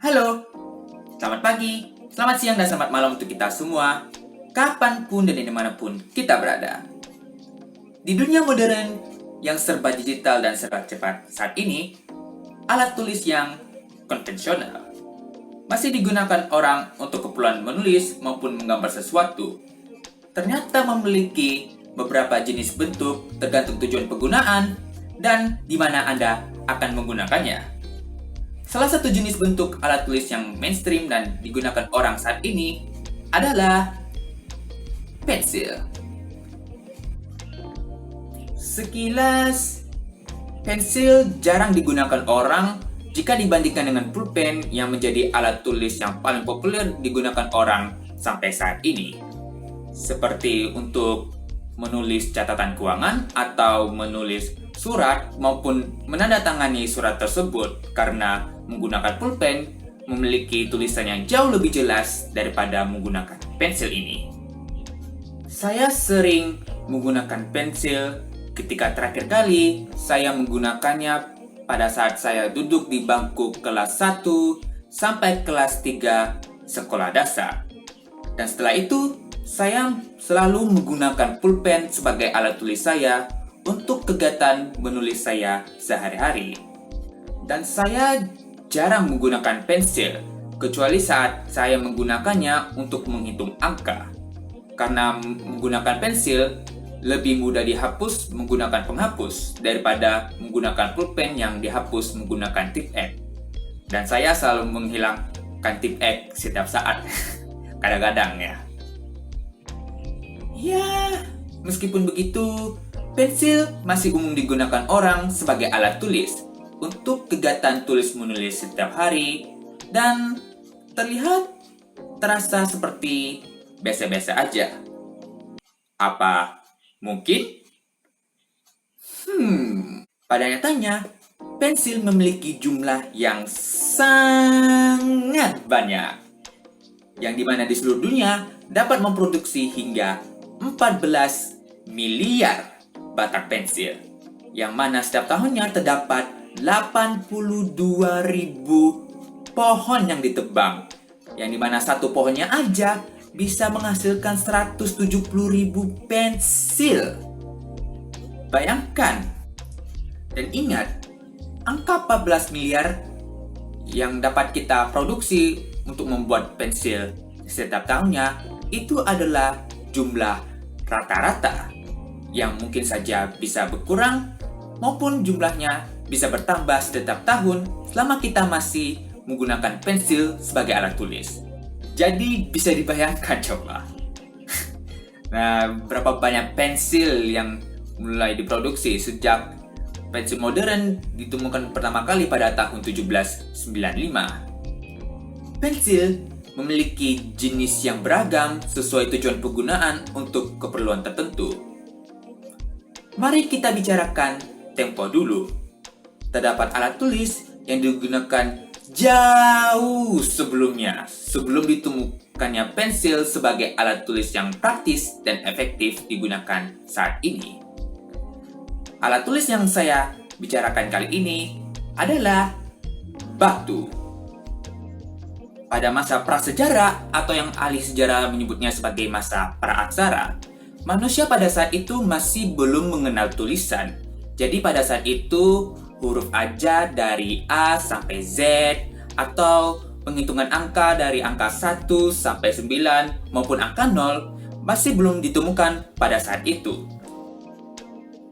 Halo, selamat pagi, selamat siang, dan selamat malam untuk kita semua, kapanpun dan dimanapun kita berada. Di dunia modern yang serba digital dan serba cepat saat ini, alat tulis yang konvensional masih digunakan orang untuk keperluan menulis maupun menggambar sesuatu. Ternyata memiliki beberapa jenis bentuk tergantung tujuan penggunaan dan di mana Anda akan menggunakannya. Salah satu jenis bentuk alat tulis yang mainstream dan digunakan orang saat ini adalah pensil. Sekilas, pensil jarang digunakan orang jika dibandingkan dengan pulpen yang menjadi alat tulis yang paling populer digunakan orang sampai saat ini. Seperti untuk menulis catatan keuangan atau menulis surat maupun menandatangani surat tersebut, karena menggunakan pulpen memiliki tulisan yang jauh lebih jelas daripada menggunakan pensil ini. Saya sering menggunakan pensil ketika terakhir kali saya menggunakannya pada saat saya duduk di bangku kelas 1 sampai kelas 3 sekolah dasar. Dan setelah itu, saya selalu menggunakan pulpen sebagai alat tulis saya untuk kegiatan menulis saya sehari-hari. Dan saya jarang menggunakan pensil, kecuali saat saya menggunakannya untuk menghitung angka. Karena menggunakan pensil lebih mudah dihapus menggunakan penghapus daripada menggunakan pulpen yang dihapus menggunakan tip X. Dan saya selalu menghilangkan tip X setiap saat, kadang-kadang ya. Ya, meskipun begitu, pensil masih umum digunakan orang sebagai alat tulis untuk kegiatan tulis-menulis setiap hari dan terasa seperti biasa-biasa aja. Apa mungkin? Pada nyatanya, pensil memiliki jumlah yang sangat banyak, yang dimana di seluruh dunia dapat memproduksi hingga 14 miliar batang pensil, yang mana setiap tahunnya terdapat 82.000 pohon yang ditebang, yang dimana satu pohonnya aja bisa menghasilkan 170.000 pensil. Bayangkan dan ingat, angka 14 miliar yang dapat kita produksi untuk membuat pensil setiap tahunnya itu adalah jumlah rata-rata yang mungkin saja bisa berkurang maupun jumlahnya bisa bertambah setiap tahun selama kita masih menggunakan pensil sebagai alat tulis. Jadi bisa dibayangkan coba. Nah, berapa banyak pensil yang mulai diproduksi sejak pensil modern ditemukan pertama kali pada tahun 1795. Pensil memiliki jenis yang beragam sesuai tujuan penggunaan untuk keperluan tertentu. Mari kita bicarakan tempo dulu. Terdapat alat tulis yang digunakan jauh sebelumnya, sebelum ditemukannya pensil sebagai alat tulis yang praktis dan efektif digunakan saat ini. Alat tulis yang saya bicarakan kali ini adalah batu. Pada masa prasejarah atau yang ahli sejarah menyebutnya sebagai masa praaksara, manusia pada saat itu masih belum mengenal tulisan. Jadi pada saat itu huruf abjad dari A sampai Z atau penghitungan angka dari angka 1 sampai 9 maupun angka 0 masih belum ditemukan pada saat itu.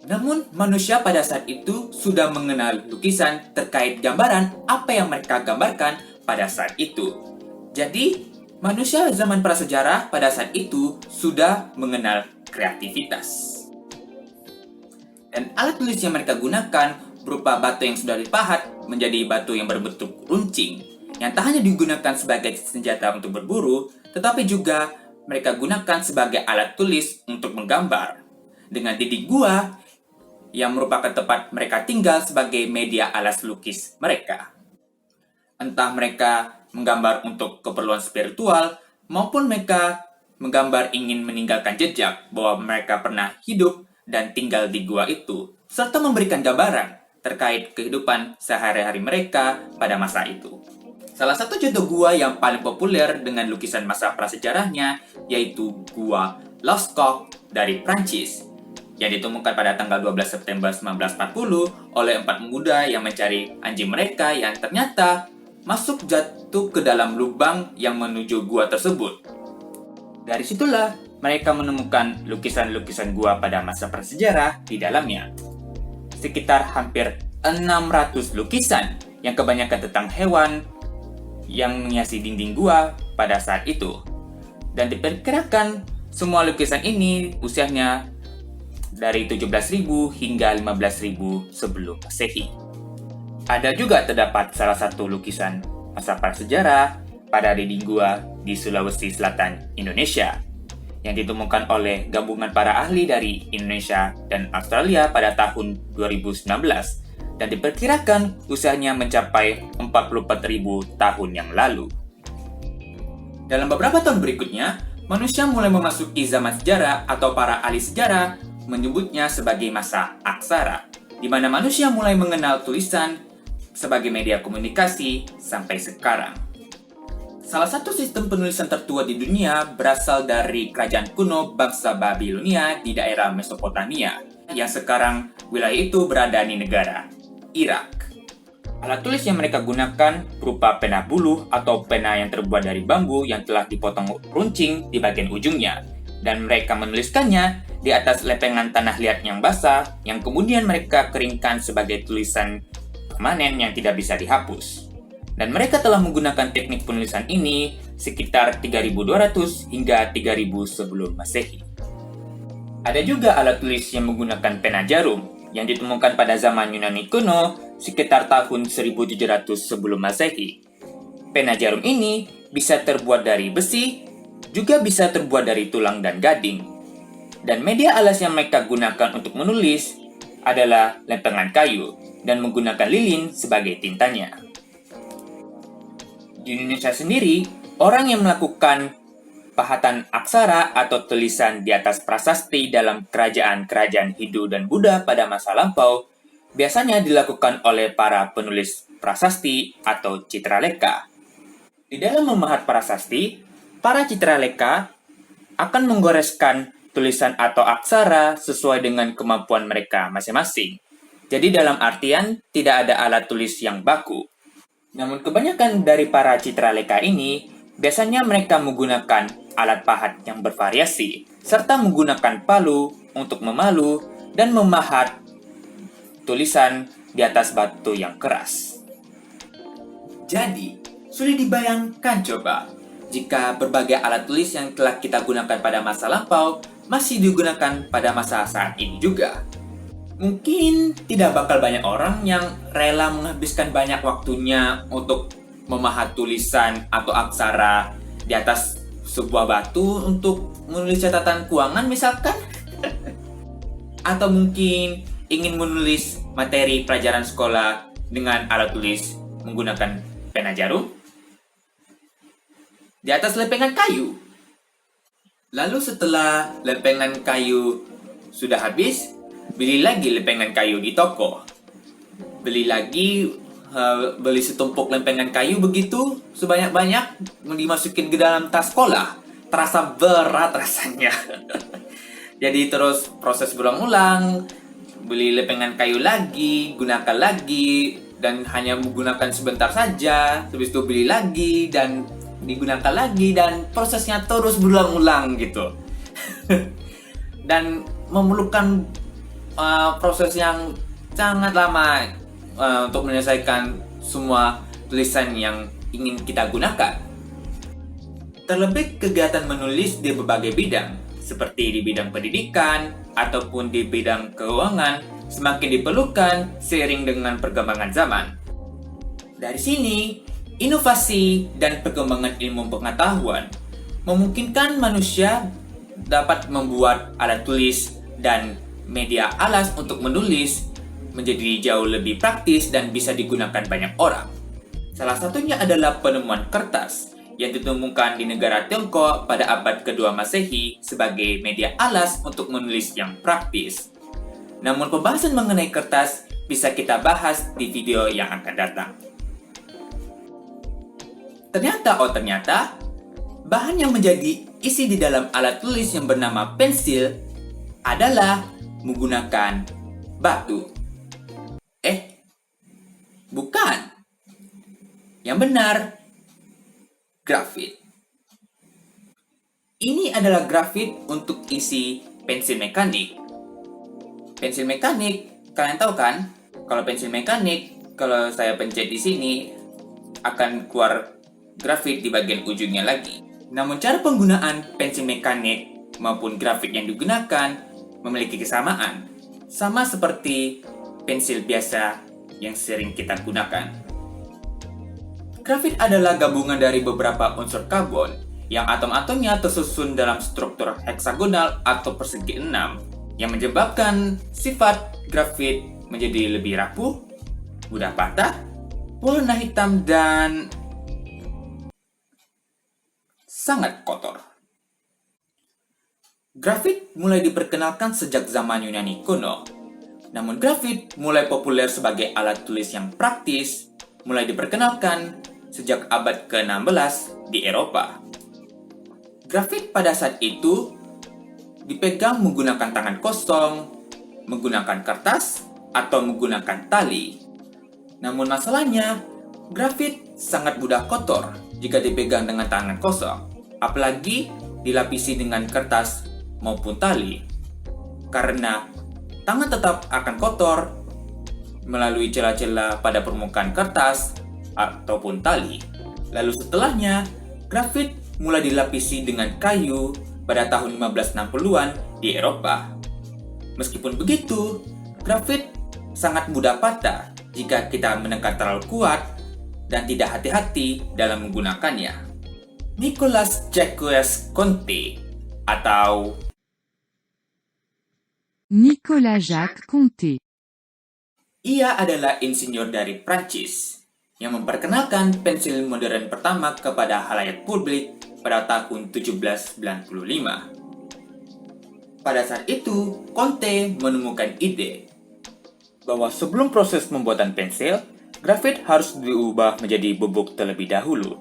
Namun manusia pada saat itu sudah mengenal lukisan terkait gambaran apa yang mereka gambarkan pada saat itu. Jadi manusia zaman prasejarah pada saat itu sudah mengenal kreativitas. Dan alat tulis yang mereka gunakan berupa batu yang sudah dipahat menjadi batu yang berbentuk runcing, yang tak hanya digunakan sebagai senjata untuk berburu, tetapi juga mereka gunakan sebagai alat tulis untuk menggambar. Dengan dinding gua yang merupakan tempat mereka tinggal sebagai media alas lukis mereka. Entah mereka menggambar untuk keperluan spiritual maupun mereka menggambar ingin meninggalkan jejak bahwa mereka pernah hidup dan tinggal di gua itu, serta memberikan gambaran terkait kehidupan sehari-hari mereka pada masa itu. Salah satu contoh gua yang paling populer dengan lukisan masa prasejarahnya yaitu Gua Lascaux dari Prancis yang ditemukan pada tanggal 12 September 1940 oleh 4 pemuda yang mencari anjing mereka yang ternyata masuk jatuh ke dalam lubang yang menuju gua tersebut. Dari situlah mereka menemukan lukisan-lukisan gua pada masa prasejarah di dalamnya. Sekitar hampir 600 lukisan yang kebanyakan tentang hewan yang menghiasi dinding gua pada saat itu. Dan diperkirakan semua lukisan ini usianya dari 17.000 hingga 15.000 sebelum Masehi. Ada juga terdapat salah satu lukisan masa prasejarah pada dinding gua di Sulawesi Selatan, Indonesia, yang ditemukan oleh gabungan para ahli dari Indonesia dan Australia pada tahun 2019 dan diperkirakan usianya mencapai 44.000 tahun yang lalu. Dalam beberapa tahun berikutnya, manusia mulai memasuki zaman sejarah atau para ahli sejarah menyebutnya sebagai masa aksara, di mana manusia mulai mengenal tulisan sebagai media komunikasi sampai sekarang. Salah satu sistem penulisan tertua di dunia berasal dari kerajaan kuno bangsa Babilonia di daerah Mesopotamia, yang sekarang wilayah itu berada di negara Irak. Alat tulis yang mereka gunakan berupa pena buluh atau pena yang terbuat dari bambu yang telah dipotong runcing di bagian ujungnya, dan mereka menuliskannya di atas lepengan tanah liat yang basah yang kemudian mereka keringkan sebagai tulisan permanen yang tidak bisa dihapus. Dan mereka telah menggunakan teknik penulisan ini sekitar 3.200 hingga 3.000 sebelum Masehi. Ada juga alat tulis yang menggunakan pena jarum yang ditemukan pada zaman Yunani kuno sekitar tahun 1700 sebelum Masehi. Pena jarum ini bisa terbuat dari besi, juga bisa terbuat dari tulang dan gading. Dan media alas yang mereka gunakan untuk menulis adalah lempengan kayu dan menggunakan lilin sebagai tintanya. Di Indonesia sendiri, orang yang melakukan pahatan aksara atau tulisan di atas prasasti dalam kerajaan-kerajaan Hindu dan Buddha pada masa lampau biasanya dilakukan oleh para penulis prasasti atau citraleka. Di dalam memahat prasasti, para citraleka akan menggoreskan tulisan atau aksara sesuai dengan kemampuan mereka masing-masing. Jadi dalam artian tidak ada alat tulis yang baku. Namun kebanyakan dari para citraleka ini biasanya mereka menggunakan alat pahat yang bervariasi, serta menggunakan palu untuk memalu dan memahat tulisan di atas batu yang keras. Jadi, sudah dibayangkan coba, jika berbagai alat tulis yang telah kita gunakan pada masa lampau masih digunakan pada masa saat ini juga. Mungkin tidak bakal banyak orang yang rela menghabiskan banyak waktunya untuk memahat tulisan atau aksara di atas sebuah batu untuk menulis catatan keuangan misalkan. Atau mungkin ingin menulis materi pelajaran sekolah dengan alat tulis menggunakan pena jarum di atas lempengan kayu. Lalu setelah lempengan kayu sudah habis, beli lagi lempengan kayu di toko. Beli setumpuk lempengan kayu begitu sebanyak-banyak dimasukin ke dalam tas sekolah. Terasa berat rasanya. Jadi terus proses berulang-ulang, beli lempengan kayu lagi, gunakan lagi, dan hanya menggunakan sebentar saja. Habis itu beli lagi dan digunakan lagi, dan prosesnya terus berulang-ulang gitu. Dan memerlukan proses yang sangat lama untuk menyelesaikan semua tulisan yang ingin kita gunakan. Terlebih kegiatan menulis di berbagai bidang, seperti di bidang pendidikan ataupun di bidang keuangan, semakin diperlukan seiring dengan perkembangan zaman. Dari sini, inovasi dan perkembangan ilmu pengetahuan memungkinkan manusia dapat membuat alat tulis dan media alas untuk menulis menjadi jauh lebih praktis dan bisa digunakan banyak orang. Salah satunya adalah penemuan kertas yang ditemukan di negara Tiongkok pada abad kedua Masehi sebagai media alas untuk menulis yang praktis. Namun pembahasan mengenai kertas bisa kita bahas di video yang akan datang. Ternyata, bahan yang menjadi isi di dalam alat tulis yang bernama pensil adalah menggunakan batu. Bukan. Yang benar, grafit. Ini adalah grafit untuk isi pensil mekanik. Pensil mekanik, kalian tahu kan? Kalau pensil mekanik, kalau saya pencet di sini, akan keluar grafit di bagian ujungnya lagi. Namun cara penggunaan pensil mekanik maupun grafit yang digunakan memiliki kesamaan. Sama seperti pensil biasa yang sering kita gunakan. Grafit adalah gabungan dari beberapa unsur karbon yang atom-atomnya tersusun dalam struktur heksagonal atau persegi 6 yang menyebabkan sifat grafit menjadi lebih rapuh, mudah patah, warna hitam, dan sangat kotor. Grafit mulai diperkenalkan sejak zaman Yunani kuno. Namun grafit mulai populer sebagai alat tulis yang praktis mulai diperkenalkan sejak abad ke-16 di Eropa. Grafit pada saat itu dipegang menggunakan tangan kosong, menggunakan kertas, atau menggunakan tali. Namun masalahnya, grafit sangat mudah kotor jika dipegang dengan tangan kosong, apalagi dilapisi dengan kertas maupun tali. Karena tangan tetap akan kotor melalui celah-celah pada permukaan kertas ataupun tali. Lalu setelahnya, grafit mulai dilapisi dengan kayu pada tahun 1560-an di Eropa. Meskipun begitu, grafit sangat mudah patah jika kita menekan terlalu kuat dan tidak hati-hati dalam menggunakannya. Nicolas Jacques Conté atau Nicolas Jacques Conté. Ia adalah insinyur dari Prancis yang memperkenalkan pensil modern pertama kepada khalayak publik pada tahun 1795. Pada saat itu, Conté menemukan ide bahwa sebelum proses pembuatan pensil, grafit harus diubah menjadi bubuk terlebih dahulu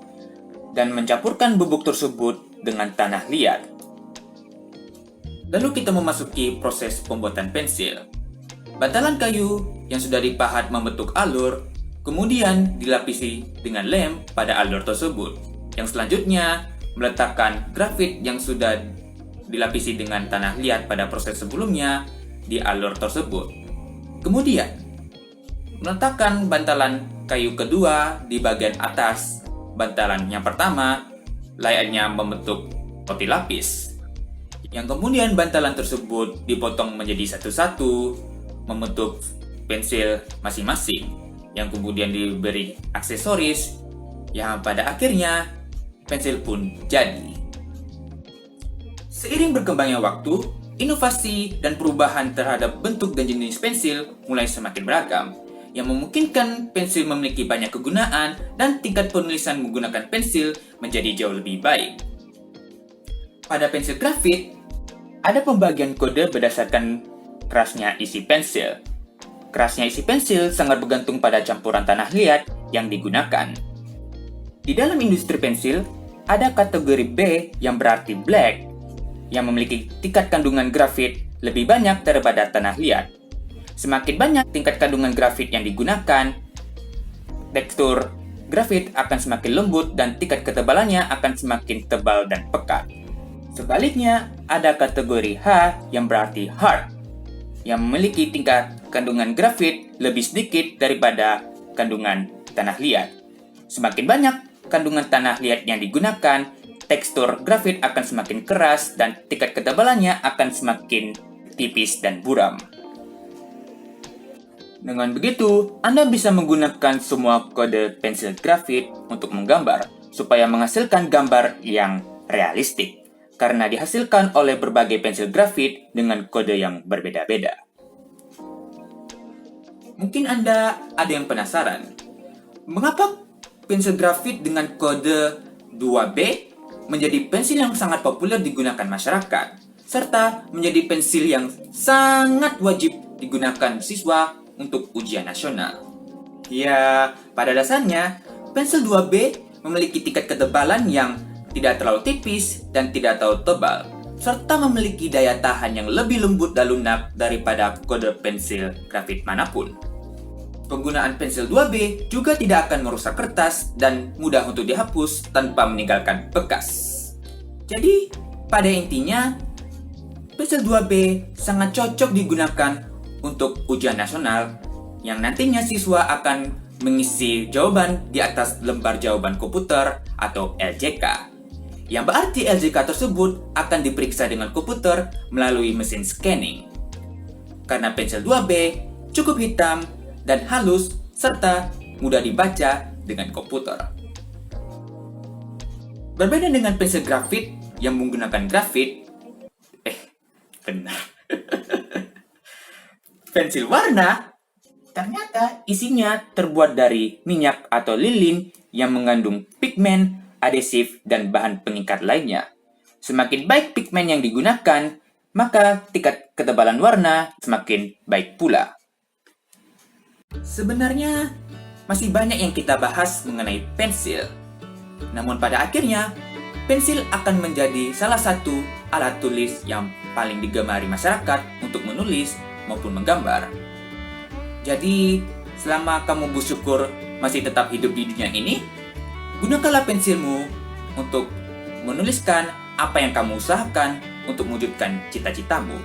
dan mencampurkan bubuk tersebut dengan tanah liat. Lalu kita memasuki proses pembuatan pensil. Bantalan kayu yang sudah dipahat membentuk alur, kemudian dilapisi dengan lem pada alur tersebut. Yang selanjutnya, meletakkan grafit yang sudah dilapisi dengan tanah liat pada proses sebelumnya di alur tersebut. Kemudian, meletakkan bantalan kayu kedua di bagian atas bantalan yang pertama, layaknya membentuk roti lapis. Yang kemudian bantalan tersebut dipotong menjadi satu-satu membentuk pensil masing-masing, yang kemudian diberi aksesoris yang pada akhirnya pensil pun jadi. Seiring berkembangnya waktu, inovasi dan perubahan terhadap bentuk dan jenis pensil mulai semakin beragam, yang memungkinkan pensil memiliki banyak kegunaan dan tingkat penulisan menggunakan pensil menjadi jauh lebih baik. Pada pensil grafit, ada pembagian kode berdasarkan kerasnya isi pensil. Kerasnya isi pensil sangat bergantung pada campuran tanah liat yang digunakan. Di dalam industri pensil, ada kategori B yang berarti black, yang memiliki tingkat kandungan grafit lebih banyak daripada tanah liat. Semakin banyak tingkat kandungan grafit yang digunakan, tekstur grafit akan semakin lembut dan tingkat ketebalannya akan semakin tebal dan pekat. Sebaliknya, ada kategori H yang berarti hard, yang memiliki tingkat kandungan grafit lebih sedikit daripada kandungan tanah liat. Semakin banyak kandungan tanah liat yang digunakan, tekstur grafit akan semakin keras dan tingkat ketebalannya akan semakin tipis dan buram. Dengan begitu, Anda bisa menggunakan semua kode pensil grafit untuk menggambar, supaya menghasilkan gambar yang realistik, karena dihasilkan oleh berbagai pensil grafit dengan kode yang berbeda-beda. Mungkin Anda ada yang penasaran, mengapa pensil grafit dengan kode 2B menjadi pensil yang sangat populer digunakan masyarakat, serta menjadi pensil yang sangat wajib digunakan siswa untuk ujian nasional? Ya, pada dasarnya, pensil 2B memiliki tingkat ketebalan yang tidak terlalu tipis dan tidak terlalu tebal, serta memiliki daya tahan yang lebih lembut dan lunak daripada kode pensil grafit manapun. Penggunaan pensil 2B juga tidak akan merusak kertas dan mudah untuk dihapus tanpa meninggalkan bekas. Jadi, pada intinya, pensil 2B sangat cocok digunakan untuk ujian nasional yang nantinya siswa akan mengisi jawaban di atas lembar jawaban komputer atau LJK. Yang berarti LJK tersebut akan diperiksa dengan komputer melalui mesin scanning. Karena pensil 2B cukup hitam dan halus serta mudah dibaca dengan komputer. Berbeda dengan pensil grafit yang menggunakan grafit, pensil warna ternyata isinya terbuat dari minyak atau lilin yang mengandung pigmen, adesif, dan bahan pengikat lainnya. Semakin baik pigmen yang digunakan, maka tingkat ketebalan warna semakin baik pula. Sebenarnya, masih banyak yang kita bahas mengenai pensil. Namun pada akhirnya, pensil akan menjadi salah satu alat tulis yang paling digemari masyarakat untuk menulis maupun menggambar. Jadi, selama kamu bersyukur masih tetap hidup di dunia ini, gunakanlah pensilmu untuk menuliskan apa yang kamu usahakan untuk mewujudkan cita-citamu.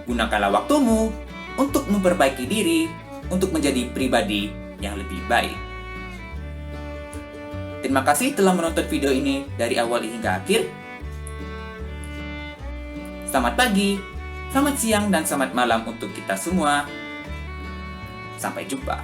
Gunakanlah waktumu untuk memperbaiki diri, untuk menjadi pribadi yang lebih baik. Terima kasih telah menonton video ini dari awal hingga akhir. Selamat pagi, selamat siang, dan selamat malam untuk kita semua. Sampai jumpa.